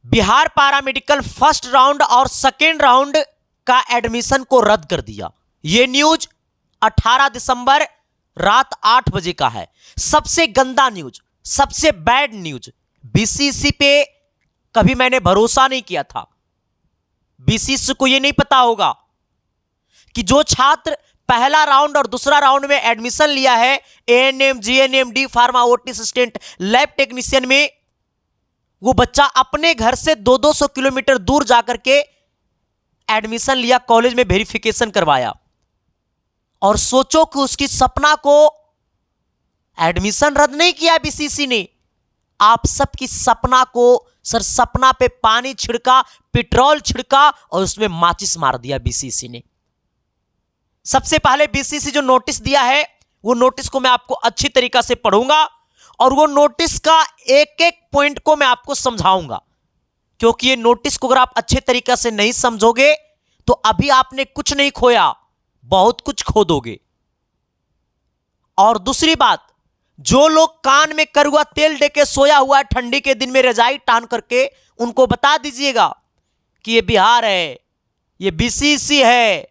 Bihar paramedical first round और second round का admission को रद्द कर दिया। यह न्यूज 18 दिसंबर रात 8 बजे का है। सबसे गंदा न्यूज, सबसे बैड न्यूज। बीसीसी पे कभी मैंने भरोसा नहीं किया था। बीसीसी को यह नहीं पता होगा कि जो छात्र पहला राउंड और दूसरा राउंड में एडमिशन लिया है ANM, GNM, D pharma, OT assistant, lab technician में, वो बच्चा अपने घर से 200-200 किलोमीटर दूर जाकर के एडमिशन लिया, कॉलेज में वेरिफिकेशन करवाया, और सोचो कि उसकी सपना को एडमिशन रद्द नहीं किया बीसीसी ने। आप सबकी सपना को, सर सपना पे पानी छिड़का, पेट्रोल छिड़का और उसमें माचिस मार दिया बीसीसी ने। सबसे पहले बीसीसी जो नोटिस दिया है, वो नोटिस को मैं आपको अच्छी तरीका से पढ़ूंगा और वो नोटिस का एक एक पॉइंट को मैं आपको समझाऊंगा, क्योंकि ये नोटिस को अगर आप अच्छे तरीके से नहीं समझोगे तो अभी आपने कुछ नहीं खोया, बहुत कुछ खो दोगे। और दूसरी बात, जो लोग कान में कड़वा तेल देके सोया हुआ है ठंडी के दिन में रजाई टान करके, उनको बता दीजिएगा कि ये बिहार है, ये बीसीसी है।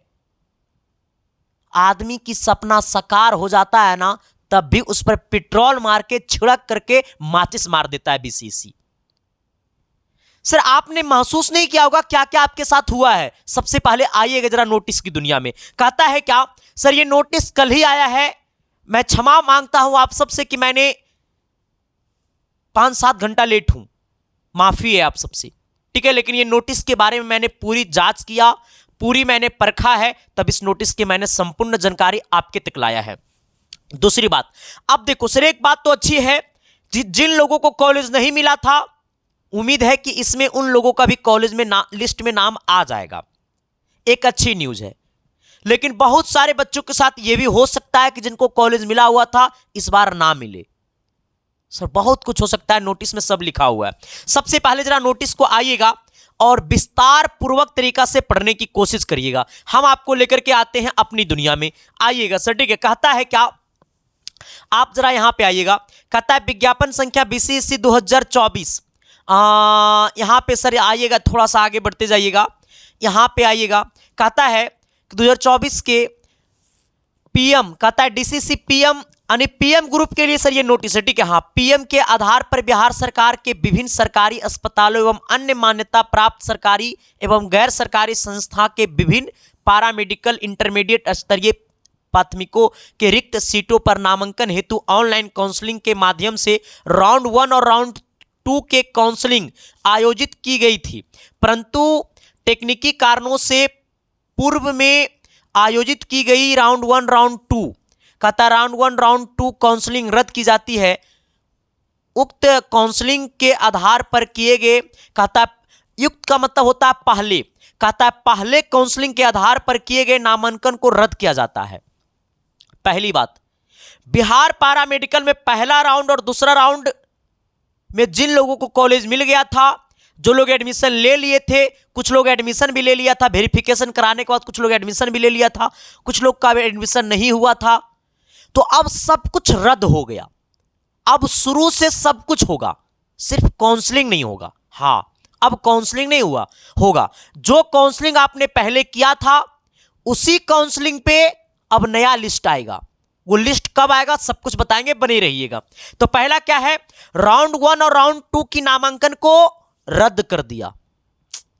आदमी की सपना साकार हो जाता है ना, तब भी उस पर पेट्रोल मार के छिड़क करके माचिस मार देता है बीसीसी। सर आपने महसूस नहीं किया होगा क्या क्या आपके साथ हुआ है। सबसे पहले आइएगा जरा नोटिस की दुनिया में। कहता है क्या, सर ये नोटिस कल ही आया है, मैं क्षमा मांगता हूं आप सबसे कि मैंने 5-7 घंटा लेट हूं, माफी है आप सबसे, ठीक है। लेकिन ये नोटिस के बारे में मैंने पूरी जांच किया, पूरी मैंने परखा है, तब इस नोटिस की मैंने संपूर्ण जानकारी आपके तक लाया है। दूसरी बात, अब देखो सर एक बात तो अच्छी है, जिन लोगों को कॉलेज नहीं मिला था, उम्मीद है कि इसमें उन लोगों का भी कॉलेज में लिस्ट में नाम आ जाएगा, एक अच्छी न्यूज है। लेकिन बहुत सारे बच्चों के साथ यह भी हो सकता है कि जिनको कॉलेज मिला हुआ था इस बार ना मिले। सर बहुत कुछ हो सकता है, नोटिस में सब लिखा हुआ है। सबसे पहले जरा नोटिस को आइएगा और विस्तार पूर्वक तरीका से पढ़ने की कोशिश करिएगा। हम आपको लेकर के आते हैं अपनी दुनिया में, आइएगा सर, ठीक है। कहता है क्या, आप जरा यहां पे आइएगा। कहता है विज्ञापन संख्या बीसीसी 2024। यहां पे सर आइएगा, थोड़ा सा आगे बढ़ते जाइएगा, यहां पे आइएगा। कहता है कि 2024 के पीएम, कहता है डीसीसी पीएम यानी पीएम ग्रुप के लिए सर ये नोटिस है, ठीक है। हाँ, पीएम के आधार पर बिहार सरकार के विभिन्न सरकारी अस्पतालों एवं अन्य मान्यता प्राप्त सरकारी एवं गैर सरकारी संस्था के विभिन्न पैरामेडिकल इंटरमीडिएट स्तरीय प्राथमिकों के रिक्त सीटों पर नामांकन हेतु ऑनलाइन काउंसलिंग के माध्यम से राउंड 1 और राउंड 2 के काउंसलिंग आयोजित की गई थी, परंतु टेक्निकी कारणों से पूर्व में आयोजित की गई राउंड 1 राउंड 2, कहता राउंड 1 राउंड 2 काउंसलिंग रद्द की जाती है। उक्त काउंसलिंग के आधार पर किए गए, कहता युक्त का मतलब होता है पहले, कहता है पहले काउंसलिंग के आधार पर किए गए नामांकन को रद्द किया जाता है। पहली बात, बिहार पैरामेडिकल में पहला राउंड और दूसरा राउंड में जिन लोगों को कॉलेज मिल गया था, जो लोग एडमिशन ले लिए थे, कुछ लोग एडमिशन भी ले लिया था, वेरिफिकेशन कराने के बाद कुछ लोग एडमिशन भी ले लिया था, कुछ लोग का एडमिशन नहीं हुआ था, तो अब सब कुछ रद्द हो गया। अब शुरू से सब कुछ होगा, सिर्फ काउंसलिंग नहीं होगा। हाँ, अब काउंसलिंग नहीं हुआ होगा, जो काउंसलिंग आपने पहले किया था उसी काउंसलिंग पे अब नया लिस्ट आएगा। वो लिस्ट कब आएगा सब कुछ बताएंगे, बने रहिएगा। तो पहला क्या है, राउंड 1 और राउंड 2 की नामांकन को रद्द कर दिया।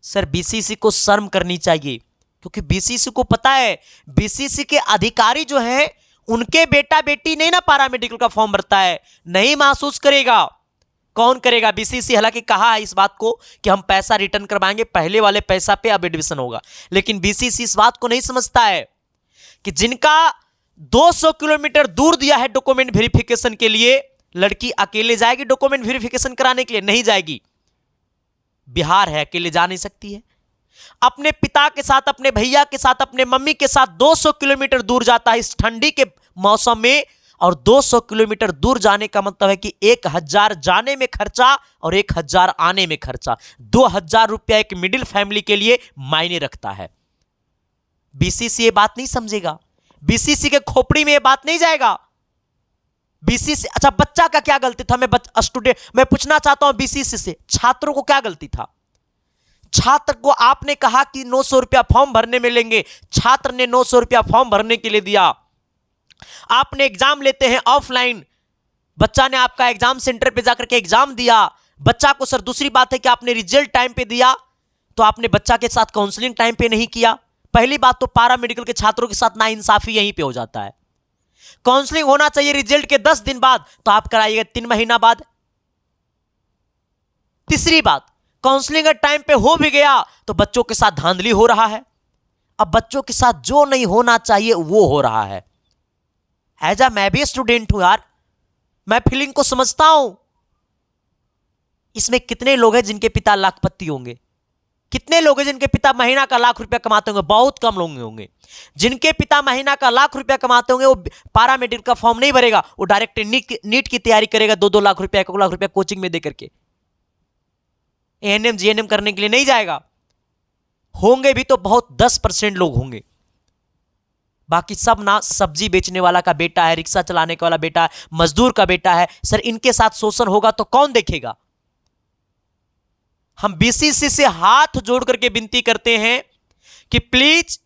सर बीसीसी को शर्म करनी चाहिए, क्योंकि बीसीसी को पता है, बीसीसी के अधिकारी जो हैं उनके बेटा बेटी नहीं ना पैरामेडिकल का फॉर्म भरता है, नहीं महसूस करेगा। कौन करेगा? बीसीसी हालांकि कहा है इस बात को कि हम पैसा रिटर्न करवाएंगे, पहले वाले पैसा पे अब एडमिशन होगा, लेकिन बीसीसी इस बात को नहीं समझता है कि जिनका 200 किलोमीटर दूर दिया है डॉक्यूमेंट वेरिफिकेशन के लिए, लड़की अकेले जाएगी डॉक्यूमेंट वेरिफिकेशन कराने के लिए? नहीं जाएगी। बिहार है, अकेले जा नहीं सकती है। अपने पिता के साथ, अपने भैया के साथ, अपने मम्मी के साथ 200 किलोमीटर दूर जाता है इस ठंडी के मौसम में, और 200 किलोमीटर दूर जाने का मतलब है कि 1000 जाने में खर्चा और 1000 आने में खर्चा, 2000 रुपया एक मिडिल फैमिली के लिए मायने रखता है। बीसीसी ये बात नहीं समझेगा, बीसीसी के खोपड़ी में ये बात नहीं जाएगा। बीसीसी, अच्छा बच्चा का क्या गलती था? मैं पूछना चाहता हूं बीसीसी से, छात्रों को क्या गलती था? छात्र को आपने कहा कि 900 रुपया फॉर्म भरने में लेंगे, छात्र ने 900 रुपया फॉर्म भरने के लिए दिया। आपने एग्जाम लेते हैं ऑफलाइन, बच्चा ने आपका एग्जाम सेंटर पे जाकर के एग्जाम दिया, बच्चा को सर दूसरी बात है कि आपने रिजल्ट टाइम पे दिया, तो आपने बच्चा के साथ काउंसलिंग टाइम पे नहीं किया। पहली बात तो पारा मेडिकल के छात्रों के साथ नाइंसाफी यहीं पे हो जाता है। काउंसलिंग होना चाहिए रिजल्ट के 10 दिन बाद, तो आप कराइएगा 3 महीना बाद। तीसरी बात, काउंसलिंग का टाइम पे हो भी गया तो बच्चों के साथ धांधली हो रहा है। अब बच्चों के साथ जो नहीं होना चाहिए वो हो रहा है। ऐजा मैं भी स्टूडेंट हूं यार, मैं फीलिंग को समझता हूं। इसमें कितने लोग हैं जिनके पिता लाखपति होंगे? कितने लोग हैं जिनके पिता महीना का लाख रुपया कमाते होंगे? बहुत कम लोग होंगे। जिनके पिता महीना का लाख रुपया कमाते होंगे वो पारा मेडिकल का फॉर्म नहीं भरेगा, वो डायरेक्ट नीट की तैयारी करेगा 2-2 लाख रुपया 1 लाख रुपया कोचिंग में दे करके। एएनएम जीएनएम करने के लिए नहीं जाएगा। होंगे भी तो बहुत 10% लोग होंगे, बाकी सब ना सब्जी बेचने वाला का बेटा है, रिक्शा चलाने का वाला बेटा है, मजदूर का बेटा है। सर इनके साथ शोषण होगा तो कौन देखेगा? हम बीसीसी से हाथ जोड़ करके विनती करते हैं कि प्लीज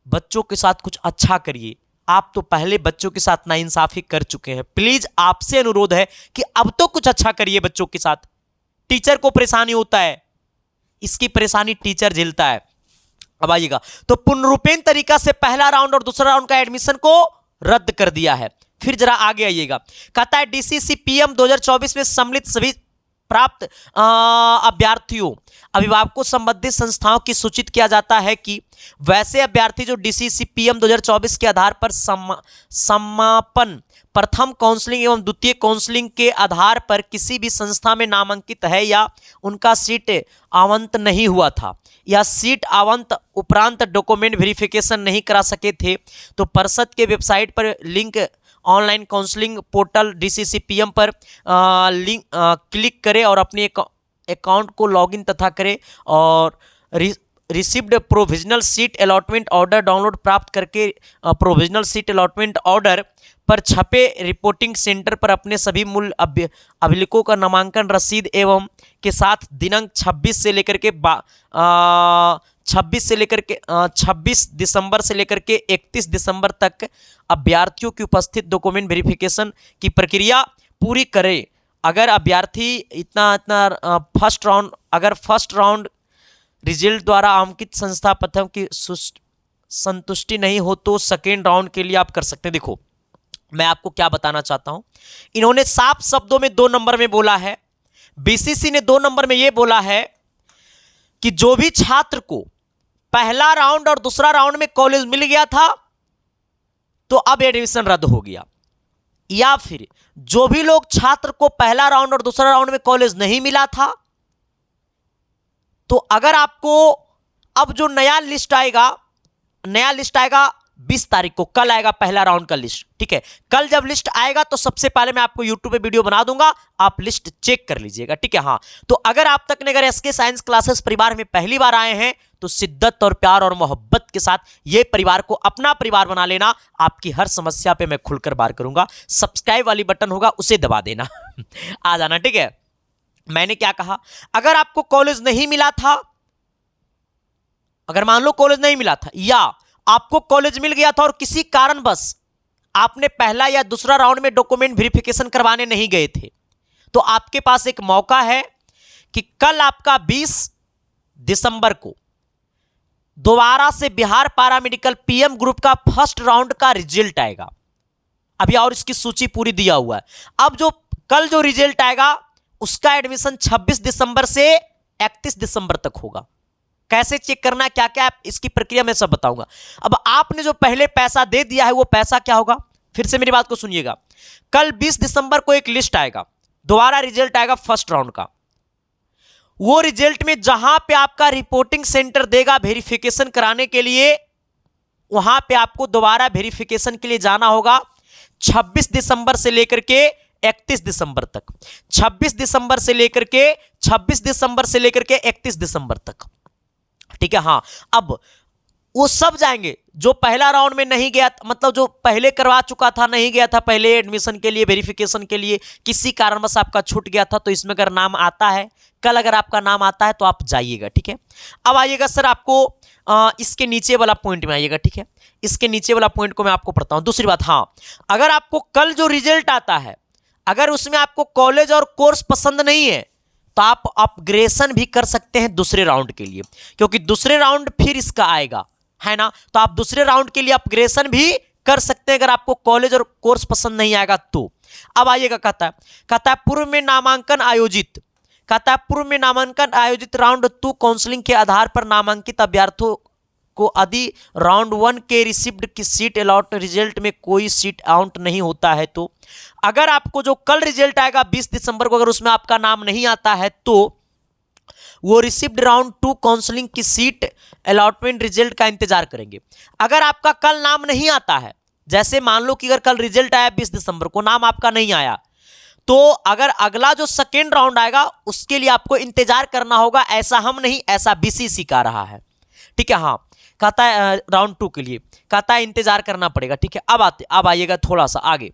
बच्चों के साथ कुछ अच्छा करिए। आप तो पहले बच्चों के साथ नाइंसाफी कर चुके हैं, प्लीज आपसे अनुरोध है कि अब तो कुछ अच्छा करिए बच्चों के साथ। टीचर को परेशानी होता है, इसकी परेशानी टीचर झेलता है। अब आइएगा, तो पुनरुपेन तरीका से पहला राउंड और दूसरा राउंड का एडमिशन को रद्द कर दिया है। फिर जरा आगे आइएगा, कहता है डीसीसी पीएम 2024 में सम्मिलित सभी प्राप्त अभ्यर्थियों अभिभावकों संबंधित संस्थाओं की सूचित किया जाता है कि वैसे अभ्यर्थी जो डीसीसी पीएम 2024 के आधार पर समापन प्रथम काउंसलिंग एवं द्वितीय काउंसलिंग के आधार पर किसी भी संस्था में नामांकित है या उनका सीट आवंट नहीं हुआ था या सीट आवंट उपरांत डॉक्यूमेंट वेरिफिकेशन नहीं करा सके थे, तो परिषद के वेबसाइट पर link online counselling portal DCC PM पर लिंक क्लिक करें और अपने अकाउंट को लॉगिन तथा करें और received provisional seat allotment order download प्राप्त करके प्रोविजनल सीट अलॉटमेंट ऑर्डर पर छपे रिपोर्टिंग सेंटर पर अपने सभी मूल अभिलेखों का नामांकन रसीद एवं के साथ दिनांक 26 दिसंबर से लेकर के 31 दिसंबर तक अभ्यर्थियों की उपस्थित डॉक्यूमेंट वेरिफिकेशन की प्रक्रिया पूरी करें। अगर अभ्यर्थी फर्स्ट राउंड रिजल्ट द्वारा अंकित संस्था प्रथम की संतुष्टि नहीं हो तो सेकेंड राउंड के लिए आप कर सकते हैं। देखो मैं आपको क्या बताना चाहता हूं, इन्होंने साफ शब्दों में 2 नंबर में बोला है, बीसीसी ने 2 नंबर में यह बोला है कि जो भी छात्र को पहला राउंड और दूसरा राउंड में कॉलेज मिल गया था तो अब एडमिशन रद्द हो गया, या फिर जो भी लोग छात्र को पहला राउंड और दूसरा राउंड में कॉलेज नहीं मिला था, तो अगर आपको अब जो नया लिस्ट आएगा 20 तारीख को, कल आएगा पहला राउंड का लिस्ट। ठीक है, कल जब लिस्ट आएगा तो सबसे पहले मैं आपको यूट्यूब पे वीडियो बना दूंगा, आप लिस्ट चेक कर लीजिएगा। ठीक है, हाँ तो अगर आप तक ने अगर एसके साइंस क्लासेस परिवार में पहली बार आए हैं तो शिद्दत और प्यार और मोहब्बत के साथ ये परिवार को अपना परिवार बना लेना। आपकी हर समस्या पे मैं खुलकर बात करूंगा। सब्सक्राइब वाली बटन होगा उसे दबा देना आ जाना। ठीक है, मैंने क्या कहा, अगर आपको कॉलेज नहीं मिला था, अगर मान लो कॉलेज नहीं मिला था या आपको कॉलेज मिल गया था और किसी कारणवश आपने पहला या दूसरा राउंड में डॉक्यूमेंट वेरिफिकेशन करवाने नहीं गए थे, तो आपके पास एक मौका है कि कल आपका 20 दिसंबर को दोबारा से बिहार पैरामेडिकल पीएम ग्रुप का फर्स्ट राउंड का रिजल्ट आएगा। अभी और इसकी सूची पूरी दिया हुआ है। अब जो कल जो रिजल्ट आएगा उसका एडमिशन 26 दिसंबर से 31 दिसंबर तक होगा। कैसे चेक करना है, क्या क्या इसकी प्रक्रिया मैं सब बताऊंगा। अब आपने जो पहले पैसा दे दिया है वो पैसा क्या होगा, फिर से मेरी बात को सुनिएगा। कल 20 दिसंबर को एक लिस्ट आएगा, दोबारा रिजल्ट आएगा फर्स्ट राउंड का। वो रिजल्ट में जहां पे आपका रिपोर्टिंग सेंटर देगा वेरिफिकेशन कराने के लिए, वहां पे आपको दोबारा वेरिफिकेशन के लिए जाना होगा 26 दिसंबर से लेकर के 31 दिसंबर तक। 26 दिसंबर से लेकर के 31 दिसंबर तक। ठीक है, हाँ अब वो सब जाएंगे जो पहला राउंड में नहीं गया, मतलब जो पहले करवा चुका था, नहीं गया था पहले एडमिशन के लिए, वेरिफिकेशन के लिए, किसी कारणवश आपका छूट गया था, तो इसमें अगर नाम आता है, कल अगर आपका नाम आता है तो आप जाइएगा, ठीक है। अब आइएगा सर आपको इसके नीचे वाला पॉइंट में आइएगा, ठीक है। इसके नीचे वाला पॉइंट को मैं आपको पढ़ता हूं। दूसरी बात, हाँ, अगर आपको कल जो रिजल्ट आता है, अगर उसमें आपको कॉलेज और कोर्स पसंद नहीं है तो आप अपग्रेडेशन भी कर सकते हैं दूसरे राउंड के लिए, क्योंकि दूसरे राउंड फिर इसका आएगा, है ना। तो आप दूसरे राउंड के लिए अपग्रेडेशन भी कर सकते हैं अगर आपको कॉलेज और कोर्स पसंद नहीं आएगा तो। अब आइएगा, कहता है पूर्व में नामांकन आयोजित, कहता है पूर्व में नामांकन आयोजित राउंड 2 काउंसलिंग के आधार पर नामांकित अभ्यर्थियों को यदि राउंड 1 के रिसिप्ट की सीट अलॉट रिजल्ट में कोई सीट आउट नहीं होता है, तो अगर आपको जो कल रिजल्ट आएगा 20 दिसंबर को, अगर उसमें आपका नाम नहीं आता है तो वो रिसिप्ट राउंड 2 काउंसलिंग की सीट अलॉटमेंट रिजल्ट का इंतजार करेंगे। अगर आपका कल नाम नहीं आता है, जैसे मान लो कि अगर कल रिजल्ट आया 20 दिसंबर को, नाम आपका नहीं आया, तो अगर अगला जो सेकेंड राउंड आएगा उसके लिए आपको इंतजार करना होगा। ऐसा हम नहीं, ऐसा बीसीसी का रहा है, ठीक है। हाँ, कहता है राउंड 2 के लिए कहता है इंतजार करना पड़ेगा, ठीक है। अब आइएगा थोड़ा सा आगे,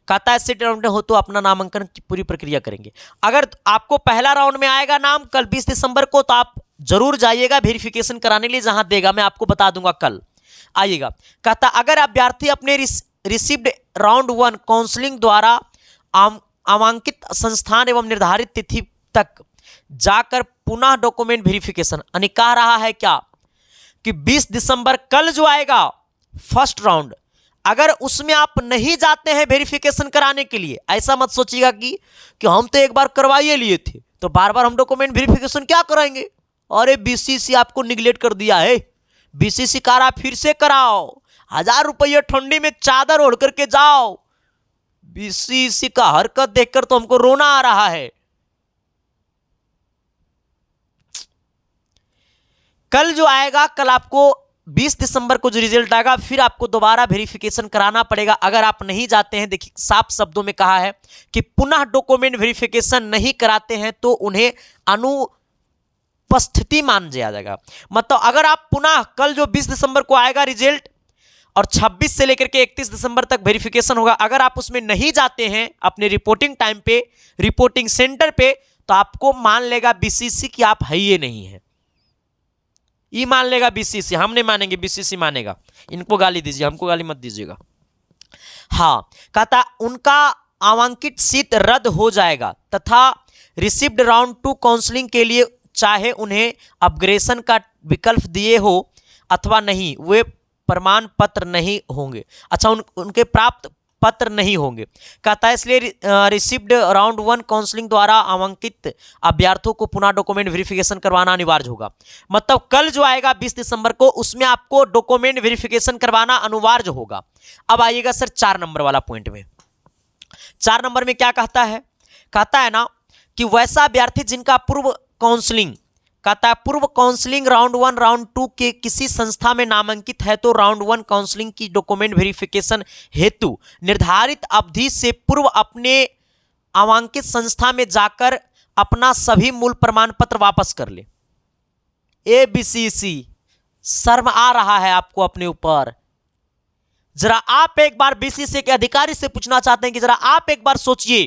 कहता है सीट राउंड हो तो अपना नामांकन की पूरी प्रक्रिया करेंगे। अगर आपको पहला राउंड में आएगा नाम कल 20 दिसंबर को, तो आप जरूर जाइएगा वेरिफिकेशन कराने के लिए, जहां देगा मैं आपको बता दूंगा कल। आइएगा, कहता अगर अभ्यर्थी अपने रिसिप्ड राउंड 1 काउंसलिंग द्वारा आमांकित संस्थान एवं निर्धारित तिथि तक जाकर पुनः डॉक्यूमेंट वेरिफिकेशन, यानी कह रहा है क्या कि 20 दिसंबर कल जो आएगा फर्स्ट राउंड, अगर उसमें आप नहीं जाते हैं वेरिफिकेशन कराने के लिए, ऐसा मत सोचिएगा कि हम तो एक बार करवाइए लिए थे तो बार बार हम डॉक्यूमेंट वेरिफिकेशन क्या कराएंगे। अरे बीसीसी आपको निगलेक्ट कर दिया है, बीसीसी कह रहा फिर से कराओ, 1000 रुपये ठंडी में चादर ओढ़ करके जाओ। बीसीसी का हरकत देखकर तो हमको रोना आ रहा है। कल जो आएगा, कल आपको 20 दिसंबर को जो रिजल्ट आएगा, फिर आपको दोबारा वेरिफिकेशन कराना पड़ेगा। अगर आप नहीं जाते हैं, देखिए साफ शब्दों में कहा है कि पुनः डॉक्यूमेंट वेरिफिकेशन नहीं कराते हैं तो उन्हें अनुपस्थिति मान लिया जाएगा। मतलब अगर आप पुनः कल जो 20 दिसंबर को आएगा रिजल्ट और 26 से लेकर के 31 दिसंबर तक वेरिफिकेशन होगा, अगर आप उसमें नहीं जाते हैं अपने रिपोर्टिंग टाइम पे, रिपोर्टिंग सेंटर पे, तो आपको मान लेगा बीसीसी कि आप है ये नहीं है। ये मान लेगा बीसीसी, हम नहीं मानेंगे, बीसीसी मानेगा। इनको गाली दीजिए, हमको गाली मत दीजिएगा। हाँ, कहता उनका आवांकित सीट रद्द हो जाएगा तथा रिसिप्ड राउंड 2 काउंसलिंग के लिए चाहे उन्हें अपग्रेडेशन का विकल्प दिए हो अथवा नहीं, वे प्रमाण पत्र नहीं होंगे। अच्छा, उनके प्राप्त पत्र नहीं होंगे। कहता है इसलिए रिसिप्ड राउंड 1 काउंसलिंग द्वारा आमंत्रित अभ्यर्थियों को पुनः डॉक्यूमेंट वेरिफिकेशन करवाना अनिवार्य होगा। मतलब कल जो आएगा 20 दिसंबर को, उसमें आपको डॉक्यूमेंट वेरिफिकेशन करवाना अनिवार्य होगा। अब आइएगा सर 4 नंबर वाला पॉइंट में। 4 नंबर में क्या कहता है? कहता है ना कि वैसा अभ्यर्थी जिनका पूर्व काउंसलिंग, कहता है पूर्व काउंसलिंग राउंड 1 राउंड 2 के किसी संस्था में नामांकित है तो राउंड 1 काउंसलिंग की डॉक्यूमेंट वेरिफिकेशन हेतु निर्धारित अवधि से पूर्व अपने आवांकित संस्था में जाकर अपना सभी मूल प्रमाण पत्र वापस कर ले। एबीसीसी, शर्म आ रहा है आपको अपने ऊपर? जरा आप एक बार बीसीसी के अधिकारी से पूछना चाहते हैं कि जरा आप एक बार सोचिए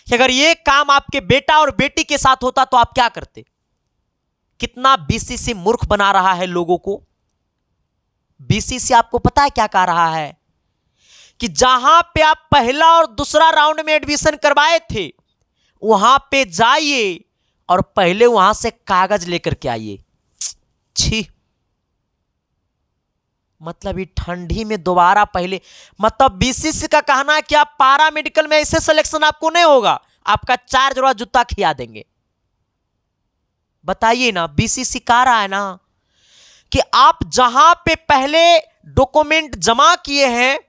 कि अगर ये काम आपके बेटा और बेटी के साथ होता तो आप क्या करते? कितना बीसीसी मूर्ख बना रहा है लोगों को। बीसीसी आपको पता है क्या कह रहा है कि जहां पे आप पहला और दूसरा राउंड में एडमिशन करवाए थे वहां पे जाइए और पहले वहां से कागज लेकर के आइए। छी, मतलब ये ठंडी में दोबारा पहले, मतलब बीसीसी का कहना है कि आप पारा मेडिकल में ऐसे सिलेक्शन आपको नहीं होगा, आपका 4 जोड़ा जूता खिया देंगे। बताइए ना, बीसीसी कह रहा है ना कि आप जहां पे पहले डॉक्यूमेंट जमा किए हैं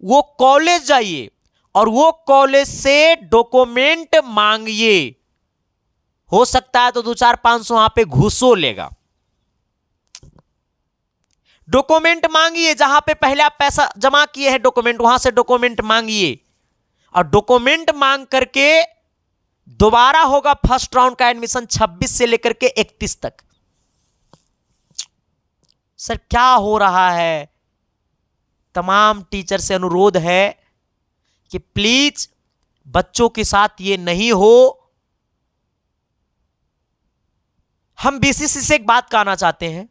वो कॉलेज जाइए और वो कॉलेज से डॉक्यूमेंट मांगिए। हो सकता है तो 2-4-500 वहां पे घूसो लेगा। डॉक्यूमेंट मांगिए, जहां पे पहले आप पैसा जमा किए हैं डॉक्यूमेंट, वहां से डॉक्यूमेंट मांगिए और डॉक्यूमेंट मांग करके दोबारा होगा फर्स्ट राउंड का एडमिशन 26 से लेकर के 31 तक। सर क्या हो रहा है? तमाम टीचर से अनुरोध है कि प्लीज बच्चों के साथ ये नहीं हो। हम बीसीसी से एक बात कहना चाहते हैं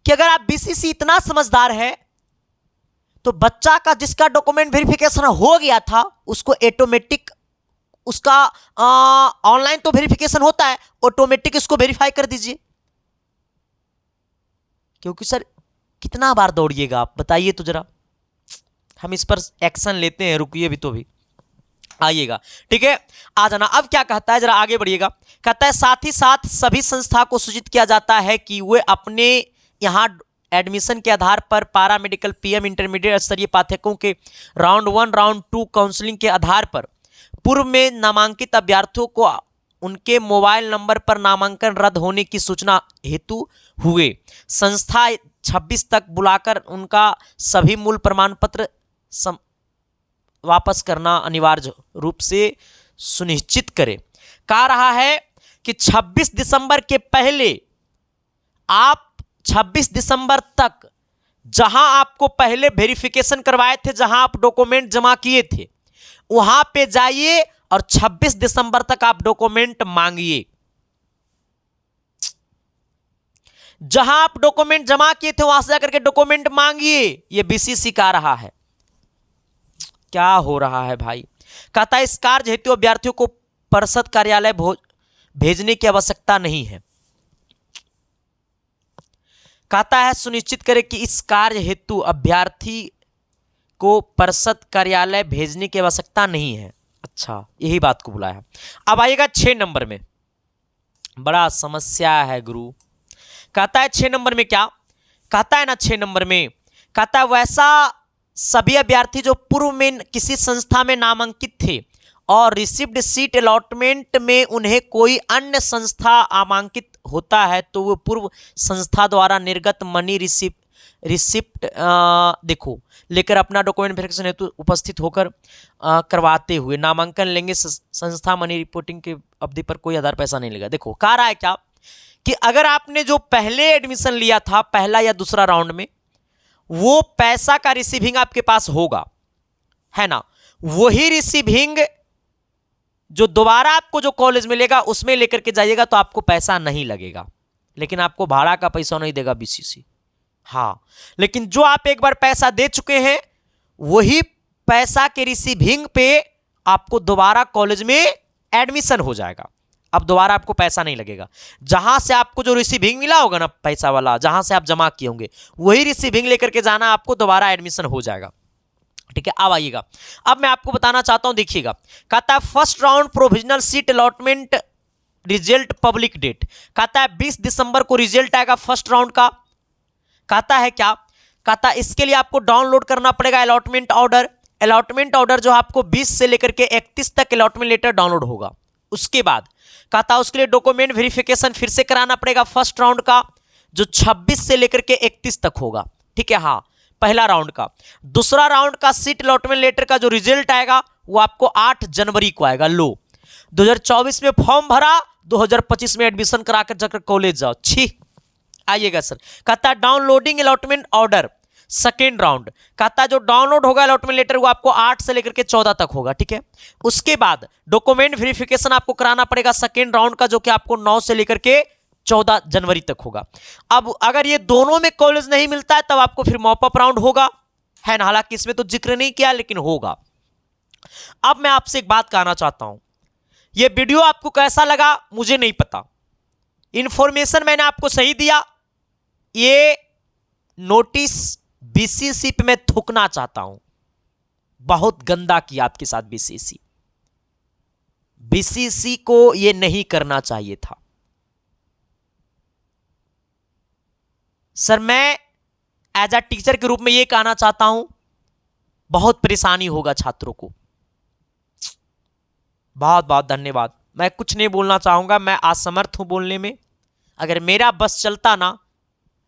कि अगर आप बीसीसी इतना समझदार है तो बच्चा का जिसका डॉक्यूमेंट वेरिफिकेशन हो गया था उसको ऑटोमेटिक, उसका ऑनलाइन तो वेरिफिकेशन होता है, ऑटोमेटिक इसको वेरीफाई कर दीजिए। क्योंकि सर कितना बार दौड़िएगा आप, बताइए तो जरा, हम इस पर एक्शन लेते हैं, रुकिए भी तो भी आइएगा, ठीक है, आ जाना। अब क्या कहता है, जरा आगे बढ़िएगा। कहता है साथ ही साथ सभी संस्था को सूचित किया जाता है कि वे अपने यहां एडमिशन के आधार पर पारा मेडिकल, पीएम, इंटरमीडिएट स्तरीय पाठ्यक्रमों के राउंड 1, राउंड 2 काउंसलिंग के आधार पर पूर्व में नामांकित अभ्यर्थियों को उनके मोबाइल नंबर पर नामांकन रद्द होने की सूचना हेतु हुए संस्था 26 तक बुलाकर उनका सभी मूल प्रमाण पत्र वापस करना अनिवार्य रूप से सुनिश्चित करे। कहा रहा है कि 26 दिसंबर के पहले आप 26 दिसंबर तक जहां आपको पहले वेरिफिकेशन करवाए थे, जहां आप डॉक्यूमेंट जमा किए थे, वहां पे जाइए और 26 दिसंबर तक आप डॉक्यूमेंट मांगिए। जहां आप डॉक्यूमेंट जमा किए थे वहां से जाकर के डॉक्यूमेंट मांगिए। यह बीसीसी का रहा है। क्या हो रहा है भाई? कहता है इस कार्य हेतु अभ्यर्थियों को परिषद कार्यालय भेजने की आवश्यकता नहीं है। कहता है सुनिश्चित करें कि इस कार्य हेतु अभ्यर्थी को परिषद कार्यालय भेजने की आवश्यकता नहीं है। अच्छा, यही बात को बुलाया है। अब आइएगा 6 नंबर में, बड़ा समस्या है गुरु। कहता है 6 नंबर में क्या कहता है ना, 6 नंबर में कहता है वैसा सभी अभ्यर्थी जो पूर्व में किसी संस्था में नामांकित थे और रिसिप्ड सीट अलॉटमेंट में उन्हें कोई अन्य संस्था नामांकित होता है तो वो पूर्व संस्था द्वारा निर्गत मनी रिसिप्ट देखो लेकर अपना डॉक्यूमेंट वेरिफिकेशन हेतु उपस्थित होकर करवाते हुए नामांकन लेंगे। संस्था मनी रिपोर्टिंग की अवधि पर कोई आधार पैसा नहीं लेगा। देखो कह रहा है क्या कि अगर आपने जो पहले एडमिशन लिया था, पहला या दूसरा राउंड में, वो पैसा का रिसीविंग आपके पास होगा, है ना, वही रिसीविंग जो दोबारा आपको जो कॉलेज मिलेगा उसमें लेकर के जाइएगा तो आपको पैसा नहीं लगेगा, लेकिन आपको भाड़ा का पैसा नहीं देगा बीसीसी। हाँ, लेकिन जो आप एक बार पैसा दे चुके हैं वही पैसा के रिसीविंग पे आपको दोबारा कॉलेज में एडमिशन हो जाएगा। अब दोबारा आपको पैसा नहीं लगेगा। जहां से आपको जो रिसीविंग मिला होगा ना पैसा वाला, जहां से आप जमा किए होंगे वही रिसीविंग लेकर के जाना, आपको दोबारा एडमिशन हो जाएगा। ठीक है, अब आइएगा। अब मैं आपको बताना चाहता हूं, देखिएगा। कहता है first round provisional seat allotment result public debt. कहता है 20 दिसंबर को रिजल्ट आएगा फर्स्ट राउंड का। कहता है क्या, कहता है इसके लिए आपको डाउनलोड करना पड़ेगा अलॉटमेंट ऑर्डर। अलॉटमेंट ऑर्डर जो आपको 20 से लेकर के 31 तक अलॉटमेंट लेटर डाउनलोड होगा। उसके बाद कहता है उसके लिए डॉक्यूमेंट वेरिफिकेशन फिर से कराना पड़ेगा फर्स्ट राउंड का, जो 26 से लेकर के 31 तक होगा। ठीक है, हाँ, पहला राउंड का। दूसरा राउंड का सीट अलॉटमेंट लेटर का जो रिजल्ट आएगा वो आपको 8 जनवरी को आएगा। लो, 2024 में फॉर्म भरा, 2025 में एडमिशन कराकर जाकर कॉलेज जाओ। छी, आइएगा सर। कहता है downloading allotment order second round. कहता है जो डाउनलोड होगा अलॉटमेंट लेटर वो आपको 8 से लेकर के 14 तक होगा। ठीक है, उसके बाद डॉक्यूमेंट वेरिफिकेशन आपको कराना पड़ेगा सेकेंड राउंड का, जो कि आपको 9 से लेकर के 14 जनवरी तक होगा। अब अगर ये दोनों में कॉलेज नहीं मिलता है तब आपको फिर मॉप अप राउंड होगा, है ना। हालांकि इसमें तो जिक्र नहीं किया लेकिन होगा। अब मैं आपसे एक बात कहना चाहता हूं, ये वीडियो आपको कैसा लगा मुझे नहीं पता, इंफॉर्मेशन मैंने आपको सही दिया। ये नोटिस बीसीसी पे मैं थूकना चाहता हूं, बहुत गंदा किया आपके साथ बीसीसी को ये नहीं करना चाहिए था। सर मैं एज अ टीचर के रूप में ये कहना चाहता हूं, बहुत परेशानी होगा छात्रों को। बहुत बहुत धन्यवाद। मैं कुछ नहीं बोलना चाहूंगा, मैं असमर्थ हूं बोलने में। अगर मेरा बस चलता ना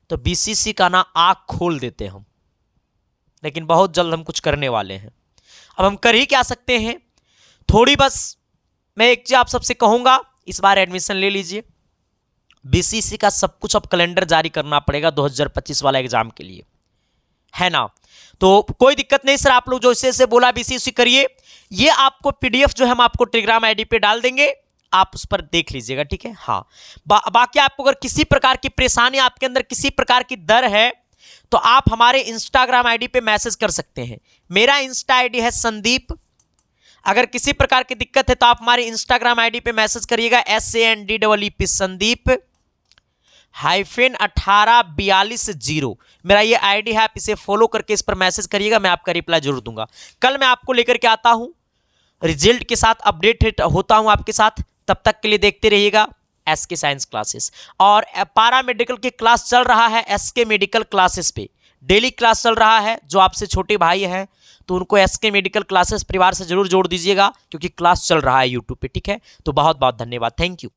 तो बीसीसी का ना आंख खोल देते हम, लेकिन बहुत जल्द हम कुछ करने वाले हैं। अब हम कर ही क्या सकते हैं, थोड़ी बस मैं एक चीज आप सबसे कहूंगा, इस बार एडमिशन ले लीजिए, बीसीसी का सब कुछ अब कैलेंडर जारी करना पड़ेगा 2025 वाला एग्जाम के लिए, है ना। तो कोई दिक्कत नहीं सर, आप लोग जो इसे बोला बीसीसी करिए। ये आपको पीडीएफ जो है हम आपको टेलीग्राम आईडी पे डाल देंगे, आप उस पर देख लीजिएगा, ठीक है। हाँ, बाकी आपको अगर किसी प्रकार की परेशानी, आपके अंदर किसी प्रकार की डर है, तो आप हमारे इंस्टाग्राम आईडी पे मैसेज कर सकते हैं। मेरा इंस्टा आईडी है संदीप। अगर किसी प्रकार की दिक्कत है तो आप हमारे इंस्टाग्राम आईडी पे मैसेज करिएगा, SANDEEP संदीप -1842 मेरा ये आईडी है। आप इसे फॉलो करके इस पर मैसेज करिएगा, मैं आपका रिप्लाई जरूर दूंगा। कल मैं आपको लेकर के आता हूं, रिजल्ट के साथ अपडेट होता हूं आपके साथ। तब तक के लिए देखते रहिएगा SK साइंस क्लासेस। और पारा मेडिकल की क्लास चल रहा है SK मेडिकल क्लासेस पे, डेली क्लास चल रहा है। जो आपसे छोटे भाई हैं तो उनको SK मेडिकल क्लासेस परिवार से जरूर जोड़ दीजिएगा, क्योंकि क्लास चल रहा है यूट्यूब पे, ठीक है। तो बहुत बहुत धन्यवाद, थैंक यू।